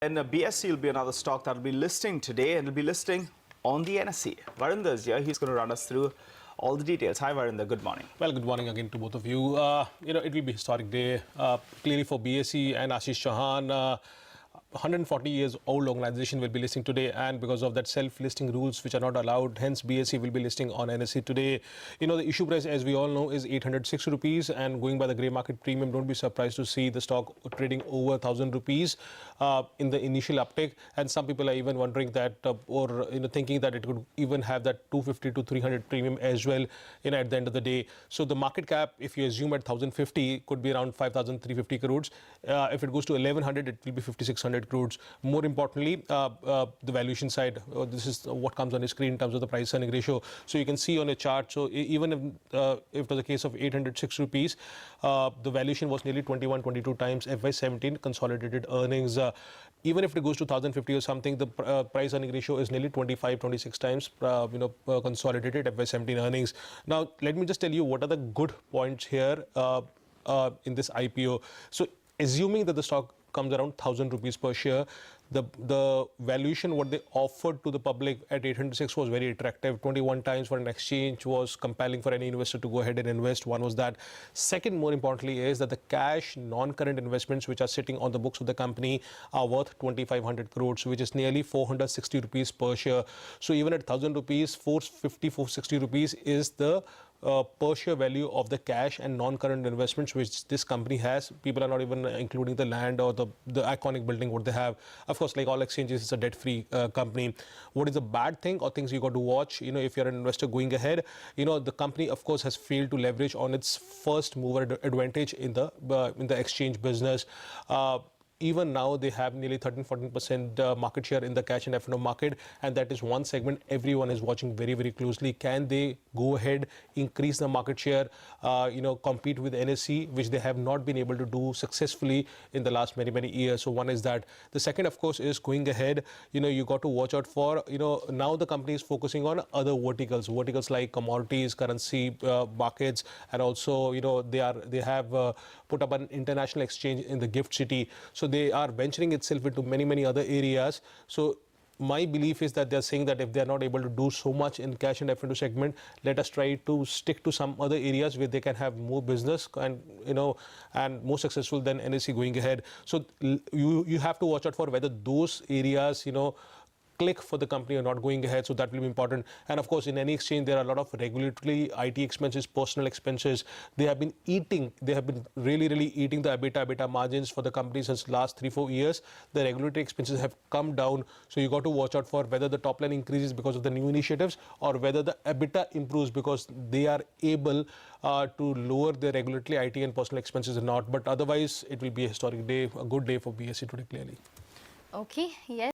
And BSE will be another stock that will be listing today, and it will be listing on the NSE. Varinder is here. He's going to run us through all the details. Hi, Varinder. Good morning. Well, good morning again to both of you. It will be a historic day, clearly for BSE and Ashish Chauhan. 140 years old organization will be listing today, and because of that self-listing rules which are not allowed, hence BSE will be listing on NSE today. The issue price, as we all know, is 806 rupees, and going by the grey market premium, don't be surprised to see the stock trading over 1,000 rupees in the initial uptake. And some people are even wondering that, thinking that it could even have that 250 to 300 premium as well, at the end of the day. So the market cap, if you assume at 1,050, could be around 5,350 crores. If it goes to 1,100, it will be 5,600 crores. More importantly, the valuation side, this is what comes on the screen in terms of the price earning ratio. So you can see on a chart, so even if it was a case of 806 rupees, the valuation was nearly 21, 22 times FY17 consolidated earnings. Even if it goes to 1,050 or something, the price earning ratio is nearly 25, 26 times, consolidated FY17 earnings. Now, let me just tell you what are the good points here in this IPO. So, assuming that the stock comes around 1,000 rupees per share, the valuation what they offered to the public at 806 was very attractive. 21 times for an exchange was compelling for any investor to go ahead and invest. One was that. Second, more importantly, is that the cash non-current investments which are sitting on the books of the company are worth 2,500 crores, which is nearly 460 rupees per share. So even at 1,000 rupees, 450, 460 rupees is the per share value of the cash and non-current investments which this company has. People are not even including the land or the iconic building what they have. Of course, like all exchanges, it's a debt-free company. What is a bad thing or things you got to watch, if you're an investor going ahead, the company, of course, has failed to leverage on its first mover advantage in the exchange business. Even now, they have nearly 13-14% market share in the cash and F&O market, and that is one segment everyone is watching very, very closely. Can they go ahead, increase the market share, compete with NSE, which they have not been able to do successfully in the last many, many years? So one is that. The second, of course, is going ahead. You got to watch out for. Now the company is focusing on other verticals like commodities, currency markets, and also they have put up an international exchange in the Gift City. So they are venturing itself into many, many other areas. So my belief is that they're saying that if they're not able to do so much in cash and F&O segment, let us try to stick to some other areas where they can have more business and, and more successful than NSE going ahead. So you have to watch out for whether those areas, click for the company or not going ahead. So that will be important. And of course, in any exchange, there are a lot of regulatory IT expenses, personal expenses. They have been really, really eating the EBITDA margins for the company since last 3-4 years. The regulatory expenses have come down. So you got to watch out for whether the top line increases because of the new initiatives or whether the EBITDA improves because they are able to lower their regulatory IT and personal expenses or not. But otherwise, it will be a historic day, a good day for BSE today, clearly. Okay, yes.